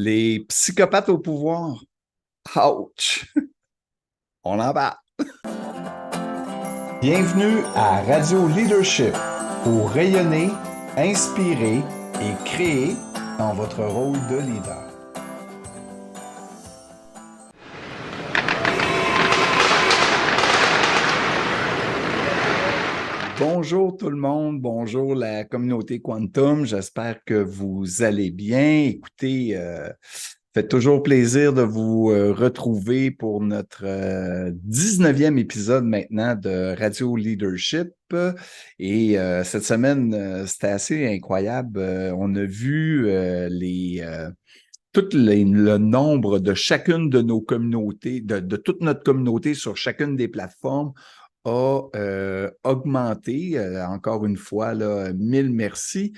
Les psychopathes au pouvoir. Ouch! On en parle. Bienvenue à Radio Leadership pour rayonner, inspirer et créer dans votre rôle de leader. Bonjour tout le monde, bonjour la communauté Quantum, j'espère que vous allez bien. Écoutez, fait toujours plaisir de vous retrouver pour notre 19e épisode maintenant de Radio Leadership. Et cette semaine, c'était assez incroyable. On a vu le nombre de chacune de nos communautés, de toute notre communauté sur chacune des plateformes a augmenté. Encore une fois, là, mille merci.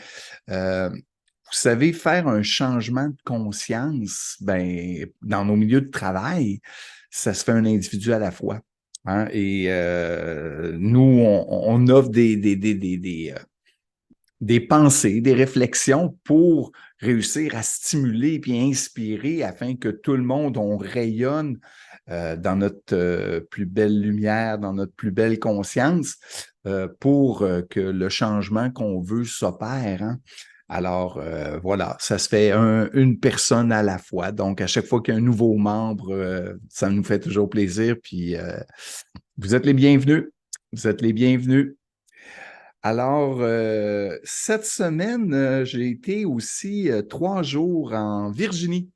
Vous savez, faire un changement de conscience, ben, dans nos milieux de travail, ça se fait un individu à la fois. Hein? Et nous, on offre des pensées, des réflexions pour réussir à stimuler puis inspirer afin que tout le monde, on rayonne dans notre plus belle lumière, dans notre plus belle conscience pour que le changement qu'on veut s'opère. Hein? Alors, voilà, ça se fait une personne à la fois. Donc, à chaque fois qu'il y a un nouveau membre, ça nous fait toujours plaisir. Puis, vous êtes les bienvenus. Vous êtes les bienvenus. Alors, cette semaine, j'ai été aussi 3 jours en Virginie.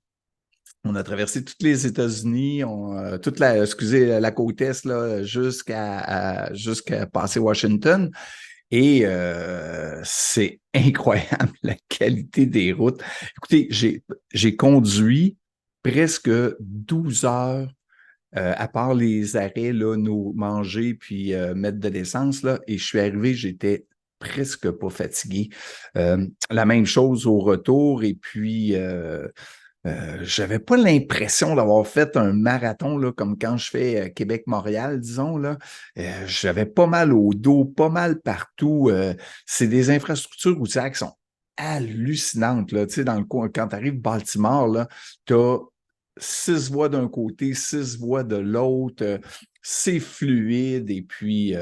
On a traversé tous les États-Unis, la côte Est, là, jusqu'à passer Washington. Et c'est incroyable la qualité des routes. Écoutez, j'ai conduit presque 12 heures, à part les arrêts, là, nous manger puis mettre de l'essence, là, et je suis arrivé, j'étais presque pas fatigué. La même chose au retour, et puis j'avais pas l'impression d'avoir fait un marathon là, comme quand je fais Québec-Montréal, disons. Là. J'avais pas mal au dos, pas mal partout. C'est des infrastructures routières qui sont hallucinantes. Là. Tu sais, dans le coin, quand tu arrives à Baltimore, tu as 6 voies d'un côté, 6 voies de l'autre. C'est fluide. Et puis,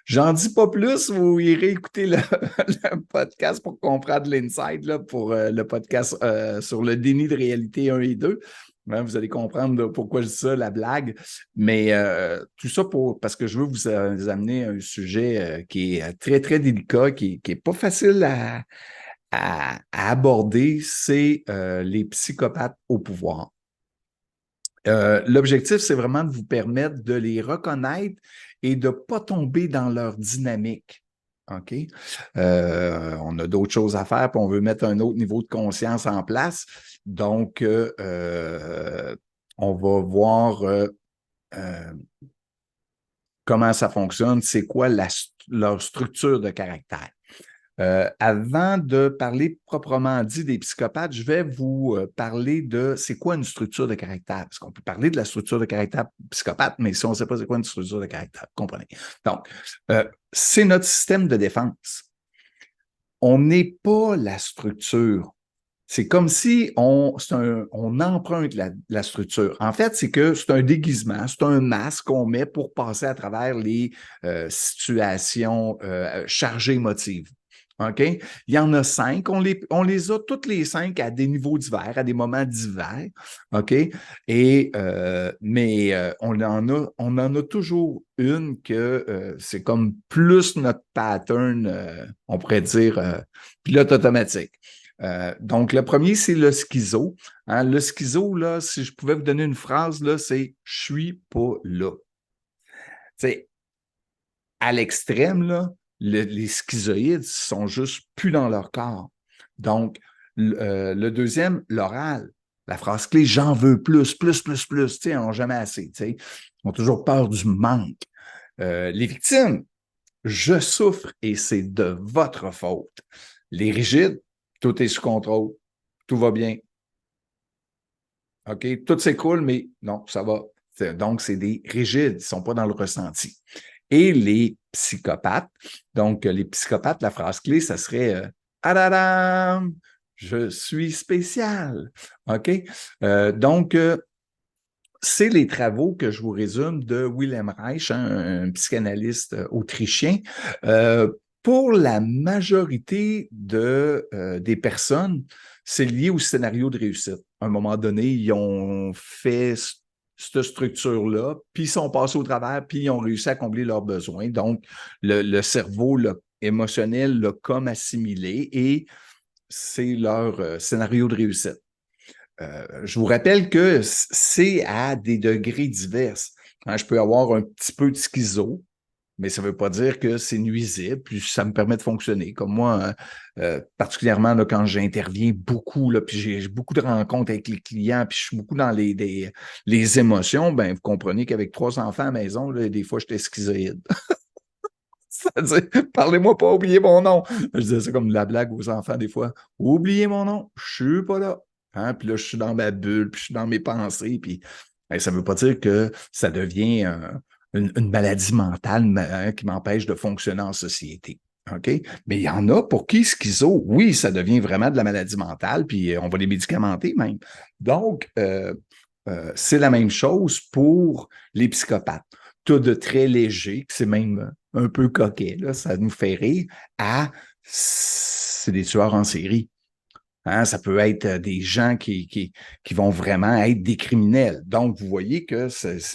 j'en dis pas plus. Vous irez écouter le podcast pour comprendre l'inside, là, pour le podcast sur le déni de réalité 1 et 2. Hein, vous allez comprendre pourquoi je dis ça, la blague. Mais tout ça parce que je veux vous amener un sujet qui est très, très délicat, qui est pas facile à aborder, c'est les psychopathes au pouvoir. L'objectif, c'est vraiment de vous permettre de les reconnaître et de ne pas tomber dans leur dynamique. OK? On a d'autres choses à faire, puis on veut mettre un autre niveau de conscience en place. Donc, on va voir comment ça fonctionne, c'est quoi leur structure de caractère. Avant de parler proprement dit des psychopathes, je vais vous parler de c'est quoi une structure de caractère. Parce qu'on peut parler de la structure de caractère psychopathe, mais si on ne sait pas c'est quoi une structure de caractère, vous comprenez. Donc, c'est notre système de défense. On n'est pas la structure. C'est comme si on emprunte la structure. En fait, c'est que c'est un déguisement, c'est un masque qu'on met pour passer à travers les situations chargées émotives. OK? Il y en a 5. On les a toutes les 5 à des niveaux divers, à des moments divers. OK? Et, on en a toujours une que c'est comme plus notre pattern, on pourrait dire, pilote automatique. Donc, le premier, c'est le schizo. Hein? Le schizo, là, si je pouvais vous donner une phrase, là, c'est « je suis pas là ». T'sais, à l'extrême, là, les schizoïdes sont juste plus dans leur corps. Donc, le deuxième, l'oral. La phrase clé, j'en veux plus, tu sais, ils n'ont jamais assez, tu sais. Ils ont toujours peur du manque. Les victimes, je souffre et c'est de votre faute. Les rigides, tout est sous contrôle, tout va bien. OK, tout s'écroule, mais non, ça va. Donc, c'est des rigides, ils ne sont pas dans le ressenti. Et les psychopathes, donc les psychopathes, la phrase clé, ça serait Adadam, Je suis spécial. OK? Donc, c'est les travaux que je vous résume de Wilhelm Reich, un psychanalyste autrichien. Pour la majorité des personnes, c'est lié au scénario de réussite. À un moment donné, ils ont fait cette structure-là, puis ils sont passés au travers, puis ils ont réussi à combler leurs besoins. Donc, le cerveau émotionnel l'a comme assimilé et c'est leur scénario de réussite. Je vous rappelle que c'est à des degrés divers. Hein, je peux avoir un petit peu de schizo, mais ça ne veut pas dire que c'est nuisible, puis ça me permet de fonctionner. Comme moi, particulièrement là, quand j'interviens beaucoup, là, puis j'ai beaucoup de rencontres avec les clients, puis je suis beaucoup dans les émotions, ben vous comprenez qu'avec 3 enfants à la maison, là, des fois, j'étais schizoïde. C'est-à-dire, parlez-moi pas, oubliez mon nom. Je disais ça comme de la blague aux enfants des fois. Oubliez mon nom, je suis pas là. Hein? Puis là, je suis dans ma bulle, puis je suis dans mes pensées. Puis ça ne veut pas dire que ça devient une maladie mentale qui m'empêche de fonctionner en société. OK? Mais il y en a pour qui schizo, oui, ça devient vraiment de la maladie mentale, puis on va les médicamenter même. Donc, c'est la même chose pour les psychopathes. Tout de très léger, c'est même un peu coquet, là, ça nous fait rire, c'est des tueurs en série. Hein, ça peut être des gens qui vont vraiment être des criminels. Donc, vous voyez que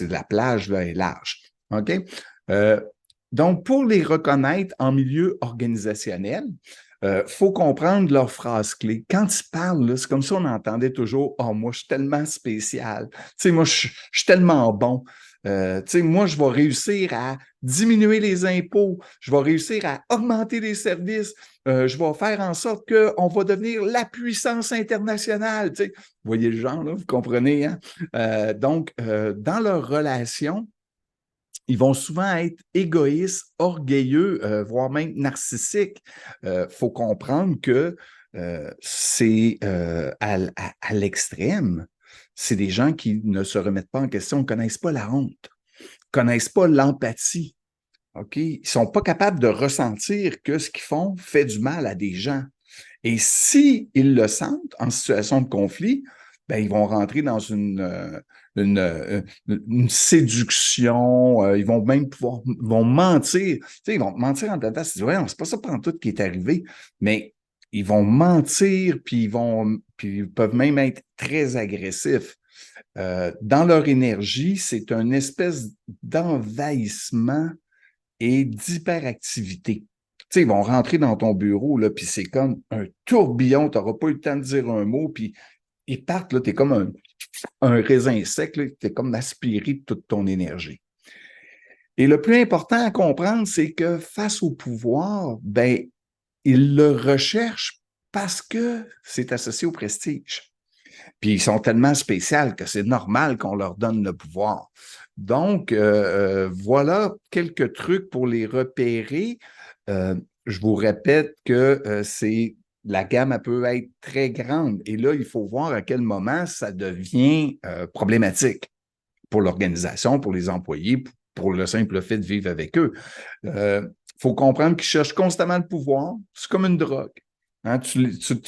la plage là, est large. OK? Donc, pour les reconnaître en milieu organisationnel, faut comprendre leurs phrases clés. Quand ils parlent, c'est comme si on entendait toujours « Oh, moi, je suis tellement spécial. Tu sais, moi, je suis tellement bon. Tu sais, moi, je vais réussir à diminuer les impôts. Je vais réussir à augmenter les services. Je vais faire en sorte qu'on va devenir la puissance internationale. » Tu sais, vous voyez le genre, là, vous comprenez, hein? Donc, dans leurs relations, ils vont souvent être égoïstes, orgueilleux, voire même narcissiques. Faut comprendre que c'est à l'extrême. C'est des gens qui ne se remettent pas en question, ne connaissent pas la honte, ne connaissent pas l'empathie. OK? Ils ne sont pas capables de ressentir que ce qu'ils font fait du mal à des gens. Et s'ils le sentent en situation de conflit, ben, ils vont rentrer dans une séduction, ils vont même vont mentir. Tu sais, ils vont mentir en tête, c'est ouais, c'est pas ça tout qui est arrivé, mais ils vont mentir, puis ils peuvent même être très agressifs. Dans leur énergie, c'est une espèce d'envahissement et d'hyperactivité. Tu sais, ils vont rentrer dans ton bureau, là, puis c'est comme un tourbillon, tu n'auras pas eu le temps de dire un mot, puis ils partent, là, tu es comme un raisin sec, tu es comme aspiré de toute ton énergie. Et le plus important à comprendre, c'est que face au pouvoir, ben, ils le recherchent parce que c'est associé au prestige. Puis ils sont tellement spéciaux que c'est normal qu'on leur donne le pouvoir. Donc, voilà quelques trucs pour les repérer. Je vous répète que la gamme elle peut être très grande. Et là, il faut voir à quel moment ça devient problématique pour l'organisation, pour les employés, pour le simple fait de vivre avec eux. Il faut comprendre qu'ils cherchent constamment le pouvoir. C'est comme une drogue. Hein, tu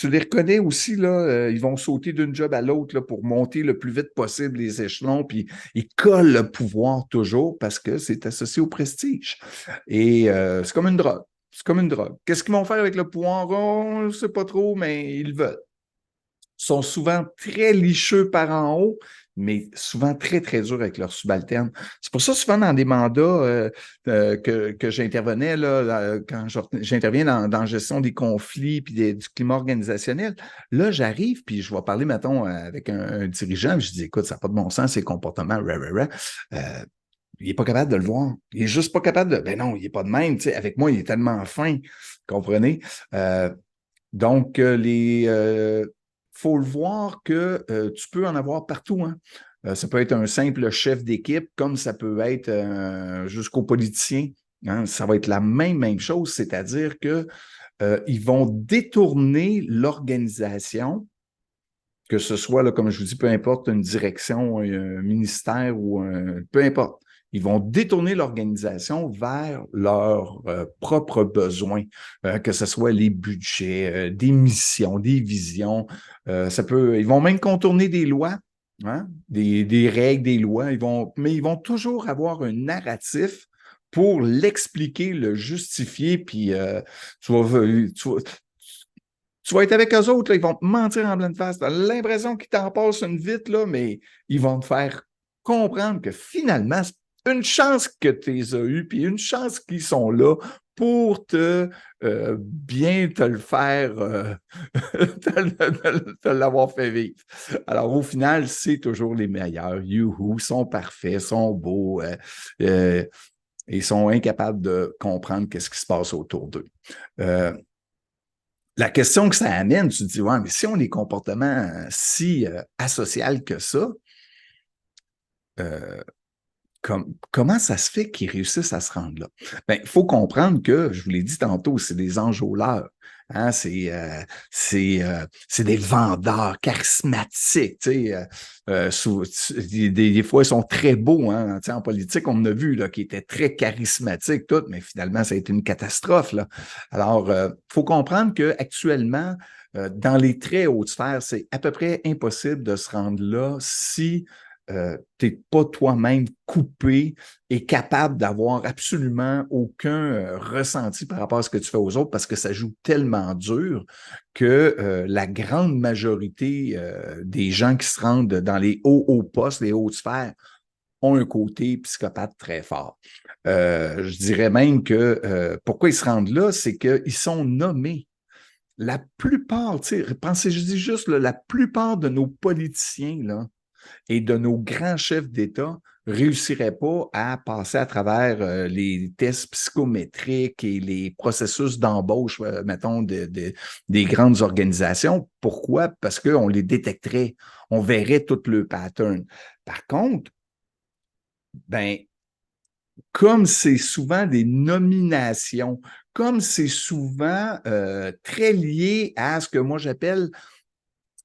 les reconnais aussi, là, ils vont sauter d'une job à l'autre là, pour monter le plus vite possible les échelons, puis ils collent le pouvoir toujours parce que c'est associé au prestige. Et c'est comme une drogue. C'est comme une drogue. Qu'est-ce qu'ils vont faire avec le pouvoir? On ne sait pas trop, mais ils veulent. Ils sont souvent très licheux par en haut, mais souvent très, très durs avec leurs subalternes. C'est pour ça, souvent, dans des mandats que j'intervenais, là, quand j'interviens dans la gestion des conflits puis du climat organisationnel, là, j'arrive puis je vais parler, mettons, avec un dirigeant, puis je dis, écoute, ça n'a pas de bon sens, ces comportements, il n'est pas capable de le voir. Il n'est juste pas capable de. Ben non, il n'est pas de même. Tu sais, avec moi, il est tellement fin. Comprenez? Donc, faut le voir que tu peux en avoir partout. Hein. Ça peut être un simple chef d'équipe, comme ça peut être jusqu'aux politiciens. Hein. Ça va être la même chose, c'est-à-dire que ils vont détourner l'organisation, que ce soit, là, comme je vous dis, peu importe une direction, un ministère ou peu importe. Ils vont détourner l'organisation vers leurs propres besoins, que ce soit les budgets, des missions, des visions. Ils vont même contourner des lois, hein, des règles, des lois. Mais ils vont toujours avoir un narratif pour l'expliquer, le justifier, puis tu vas être avec eux autres, là, ils vont te mentir en pleine face. Tu as l'impression qu'ils t'en passent une vite, là, mais ils vont te faire comprendre que finalement, c'est une chance que tu les as eus, puis une chance qu'ils sont là pour bien te le faire, te l'avoir fait vivre. Alors, au final, c'est toujours les meilleurs. Youhou, sont parfaits, sont beaux, et sont incapables de comprendre qu'est-ce qui se passe autour d'eux. La question que ça amène, tu te dis, ouais, mais si on a des comportements si asociaux que ça, comment ça se fait qu'ils réussissent à se rendre là? Bien, il faut comprendre que, je vous l'ai dit tantôt, c'est des enjôleurs. Hein, c'est des vendeurs charismatiques. Des fois, ils sont très beaux. Hein, en politique, on en a vu là, qui étaient très charismatiques, tout, mais finalement, ça a été une catastrophe. Là. Alors, il faut comprendre qu'actuellement, dans les très hautes sphères, c'est à peu près impossible de se rendre là si tu n'es pas toi-même coupé et capable d'avoir absolument aucun ressenti par rapport à ce que tu fais aux autres parce que ça joue tellement dur que la grande majorité des gens qui se rendent dans les hauts postes, les hautes sphères, ont un côté psychopathe très fort. Je dirais même que pourquoi ils se rendent là, c'est qu'ils sont nommés. La plupart, pensez, je dis juste, là, la plupart de nos politiciens, là, et de nos grands chefs d'État réussiraient pas à passer à travers les tests psychométriques et les processus d'embauche, mettons, des grandes organisations. Pourquoi? Parce qu'on les détecterait, on verrait tout le pattern. Par contre, ben, comme c'est souvent des nominations, comme c'est souvent très lié à ce que moi j'appelle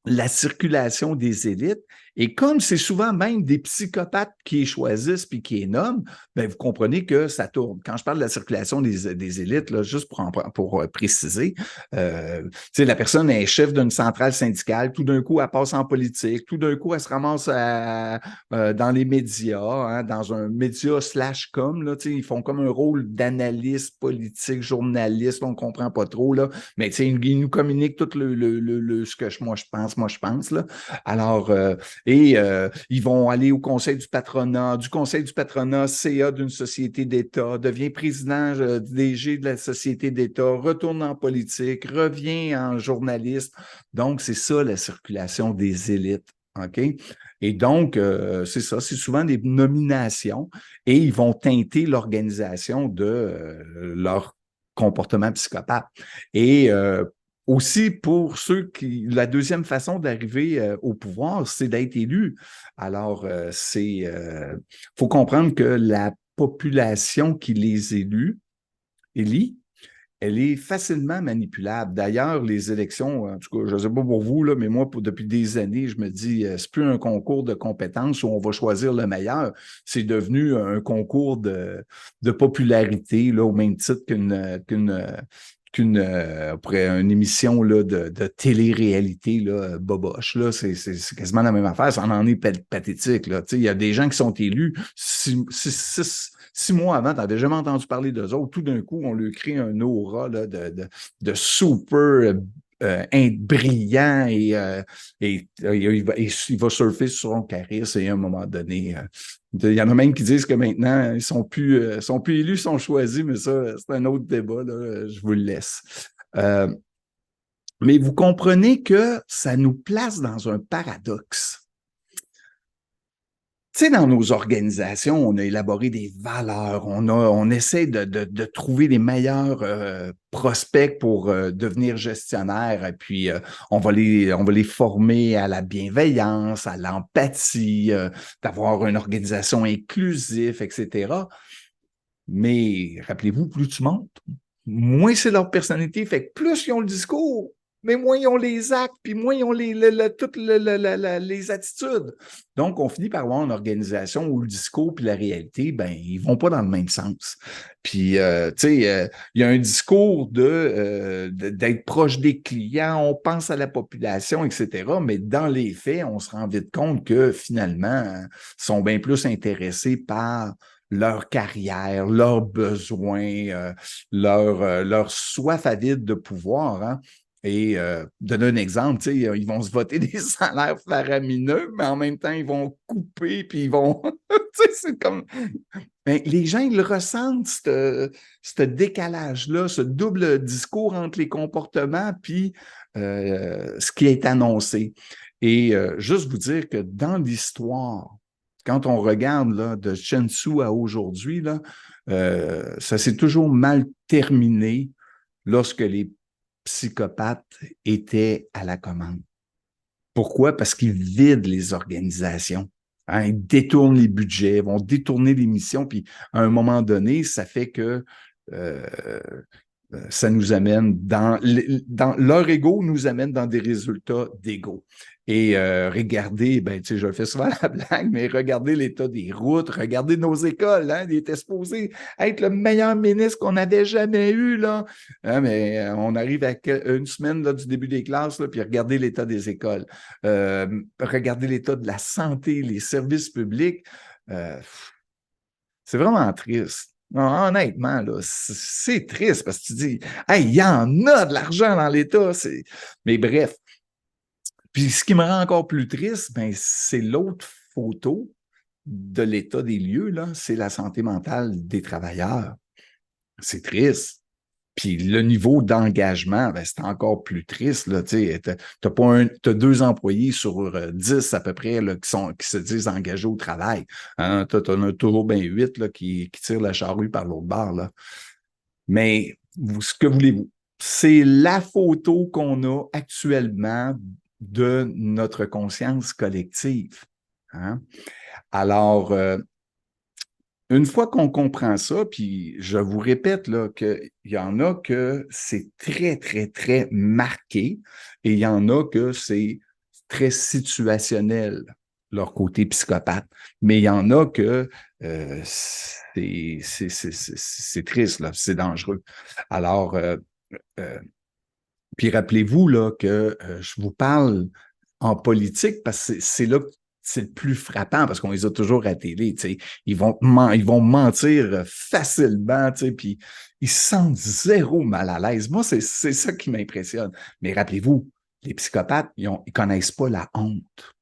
la circulation des élites. Et comme c'est souvent même des psychopathes qui les choisissent puis qui les nomment, ben vous comprenez que ça tourne. Quand je parle de la circulation des élites, là, juste pour préciser, la personne est chef d'une centrale syndicale, tout d'un coup, elle passe en politique, tout d'un coup, elle se ramasse dans les médias, hein, dans un média /com, là, ils font comme un rôle d'analyste politique, journaliste, on ne comprend pas trop, là, mais ils nous communiquent tout ce que moi je pense, là. Alors, ils vont aller au conseil du patronat, CA d'une société d'État, devient président DG de la société d'État, retourne en politique, revient en journaliste. Donc, c'est ça la circulation des élites. OK? Et donc, c'est ça, c'est souvent des nominations et ils vont teinter l'organisation de leur comportement psychopathe. Et aussi, pour ceux la deuxième façon d'arriver au pouvoir, c'est d'être élu. Alors, faut comprendre que la population qui les élit, elle est facilement manipulable. D'ailleurs, les élections, en tout cas, je ne sais pas pour vous, là, mais moi, depuis des années, je me dis, c'est plus un concours de compétences où on va choisir le meilleur. C'est devenu un concours de popularité, là, au même titre une émission là, de télé-réalité là, boboche. Là, c'est quasiment la même affaire. Ça en est pathétique. Il y a des gens qui sont élus 6 mois avant, tu n'avais jamais entendu parler d'eux autres. Tout d'un coup, on lui crée un aura là, de super brillant et il va surfer sur son charisme et à un moment donné, il y en a même qui disent que maintenant, ils sont plus élus, ils sont choisis, mais ça, c'est un autre débat, là, je vous le laisse. Mais vous comprenez que ça nous place dans un paradoxe. Tu sais, dans nos organisations, on a élaboré des valeurs, on essaie de trouver les meilleurs prospects pour devenir gestionnaire, et puis on va les former à la bienveillance, à l'empathie, d'avoir une organisation inclusive, etc. Mais rappelez-vous, plus tu montes, moins c'est leur personnalité, fait que plus ils ont le discours, mais moins ils ont les actes, puis moins ils ont toutes les attitudes. Donc, on finit par avoir une organisation où le discours puis la réalité, ben, ils vont pas dans le même sens. Puis, tu sais, il y a un discours d'être proche des clients, on pense à la population, etc. Mais dans les faits, on se rend vite compte que finalement, ils sont bien plus intéressés par leur carrière, leurs besoins, leur soif avide de pouvoir. Hein? Et donner un exemple, ils vont se voter des salaires faramineux, mais en même temps, ils vont couper, puis ils vont... c'est comme... Mais les gens, ils le ressentent, ce décalage-là, ce double discours entre les comportements puis ce qui est annoncé. Et juste vous dire que dans l'histoire, quand on regarde là, de Sun Tzu à aujourd'hui, là, ça s'est toujours mal terminé lorsque les psychopathes étaient à la commande. Pourquoi? Parce qu'ils vident les organisations. Hein, ils détournent les budgets, vont détourner les missions, puis à un moment donné, ça fait que euh, ça nous amène dans leur ego nous amène dans des résultats d'ego. Et regardez, ben, tu sais, je le fais souvent la blague, mais regardez l'état des routes, regardez nos écoles, hein, il était supposé être le meilleur ministre qu'on avait jamais eu, là. Hein, mais on arrive à une semaine là, du début des classes, là, puis regardez l'état des écoles. Regardez l'état de la santé, les services publics. Euh, c'est vraiment triste. Non, honnêtement, là, c'est triste parce que tu dis, hey, il y en a de l'argent dans l'État. Mais bref. Puis ce qui me rend encore plus triste, ben, c'est l'autre photo de l'état des lieux, là, c'est la santé mentale des travailleurs. C'est triste. Puis le niveau d'engagement, ben, c'est encore plus triste. Tu as 2 employés sur 10 à peu près là, qui se disent engagés au travail. Hein? Tu en as toujours bien 8 là, qui tirent la charrue par l'autre bord. Là. Mais ce que voulez-vous? C'est la photo qu'on a actuellement de notre conscience collective. Hein? Alors, une fois qu'on comprend ça, puis je vous répète là, qu'il y en a que c'est très, très, très marqué et il y en a que c'est très situationnel, leur côté psychopathe. Mais il y en a que c'est triste, là, c'est dangereux. Alors, euh, puis rappelez-vous là, que je vous parle en politique parce que c'est là que c'est le plus frappant parce qu'on les a toujours à la télé. Ils vont mentir facilement, puis ils se sentent zéro mal à l'aise. Moi, c'est ça qui m'impressionne. Mais rappelez-vous, les psychopathes, ils connaissent pas la honte.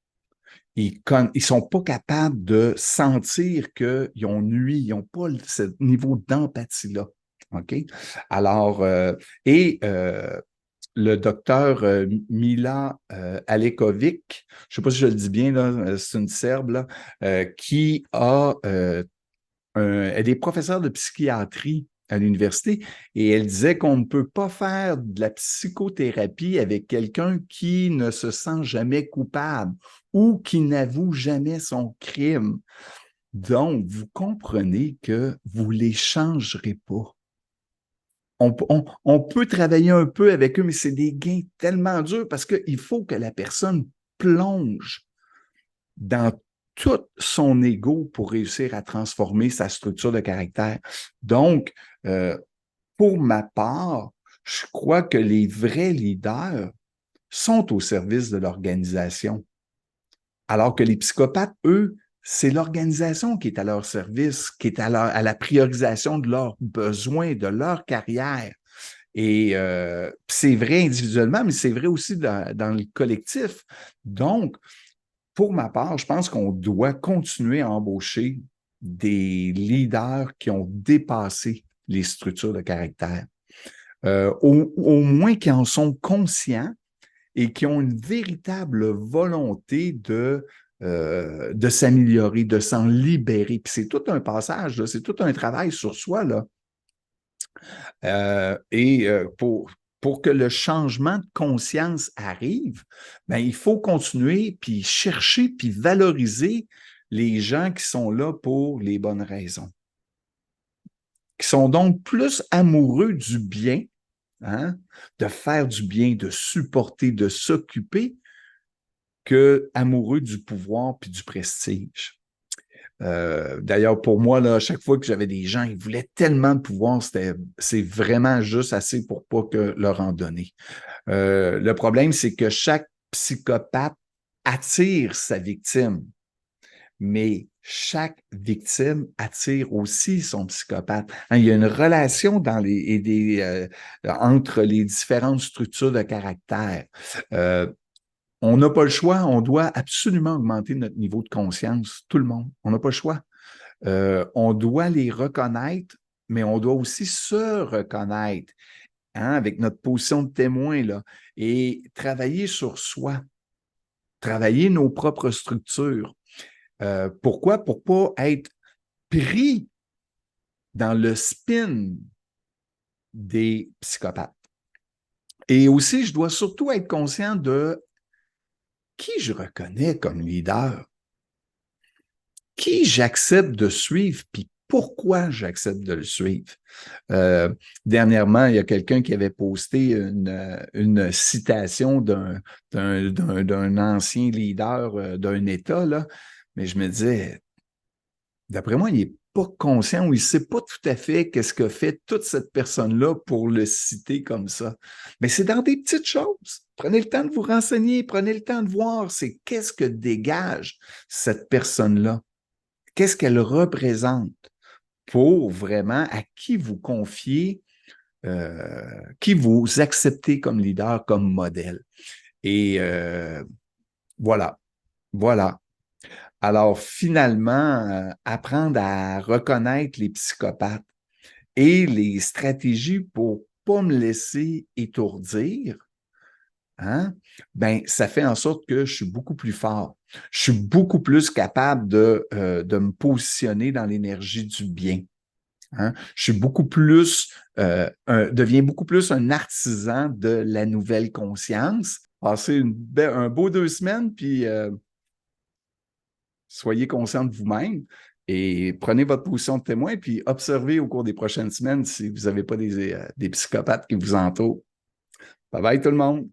Ils sont pas capables de sentir qu'ils ont nui, ils n'ont pas ce niveau d'empathie-là. OK? Alors, le docteur Mila Alekovic, je ne sais pas si je le dis bien, là, c'est une Serbe, là, qui elle est professeure de psychiatrie à l'université et elle disait qu'on ne peut pas faire de la psychothérapie avec quelqu'un qui ne se sent jamais coupable ou qui n'avoue jamais son crime. Donc, vous comprenez que vous ne les changerez pas. On peut travailler un peu avec eux, mais c'est des gains tellement durs parce qu'il faut que la personne plonge dans tout son ego pour réussir à transformer sa structure de caractère. Donc, pour ma part, je crois que les vrais leaders sont au service de l'organisation, alors que les psychopathes, eux, c'est l'organisation qui est à leur service, qui est à la priorisation de leurs besoins, de leur carrière. Et c'est vrai individuellement, mais c'est vrai aussi dans le collectif. Donc, pour ma part, je pense qu'on doit continuer à embaucher des leaders qui ont dépassé les structures de caractère, au moins qui en sont conscients et qui ont une véritable volonté de s'améliorer, de s'en libérer. Puis c'est tout un passage, là, c'est tout un travail sur soi, là. Pour que le changement de conscience arrive, ben, il faut continuer, puis chercher, puis valoriser les gens qui sont là pour les bonnes raisons, qui sont donc plus amoureux du bien, hein, de faire du bien, de supporter, de s'occuper, que amoureux du pouvoir puis du prestige. D'ailleurs, pour moi, là, à chaque fois que j'avais des gens, ils voulaient tellement de pouvoir, c'est vraiment juste assez pour pas que leur en donner. Le problème, c'est que chaque psychopathe attire sa victime, mais chaque victime attire aussi son psychopathe. Hein, il y a une relation entre les différentes structures de caractère. On n'a pas le choix, on doit absolument augmenter notre niveau de conscience, tout le monde. On n'a pas le choix. On doit les reconnaître, mais on doit aussi se reconnaître, hein, avec notre position de témoin, là, et travailler sur soi, travailler nos propres structures. Pourquoi? Pour ne pas être pris dans le spin des psychopathes. Et aussi, je dois surtout être conscient de qui je reconnais comme leader, qui j'accepte de suivre, puis pourquoi j'accepte de le suivre. Dernièrement, il y a quelqu'un qui avait posté une citation d'un ancien leader d'un État, là, mais je me disais, d'après moi, il n'est pas conscient ou il ne sait pas tout à fait qu'est-ce que fait toute cette personne-là pour le citer comme ça. Mais c'est dans des petites choses. Prenez le temps de vous renseigner, prenez le temps de voir c'est qu'est-ce que dégage cette personne-là. Qu'est-ce qu'elle représente pour vraiment à qui vous confiez, qui vous acceptez comme leader, comme modèle. Et voilà. Alors, finalement, apprendre à reconnaître les psychopathes et les stratégies pour ne pas me laisser étourdir, hein, ben, ça fait en sorte que je suis beaucoup plus fort. Je suis beaucoup plus capable de me positionner dans l'énergie du bien. Hein? Je suis beaucoup plus, deviens beaucoup plus un artisan de la nouvelle conscience. Passez un beau 2 semaines, puis soyez conscient de vous-même et prenez votre position de témoin, puis observez au cours des prochaines semaines si vous n'avez pas des psychopathes qui vous entourent. Bye bye tout le monde!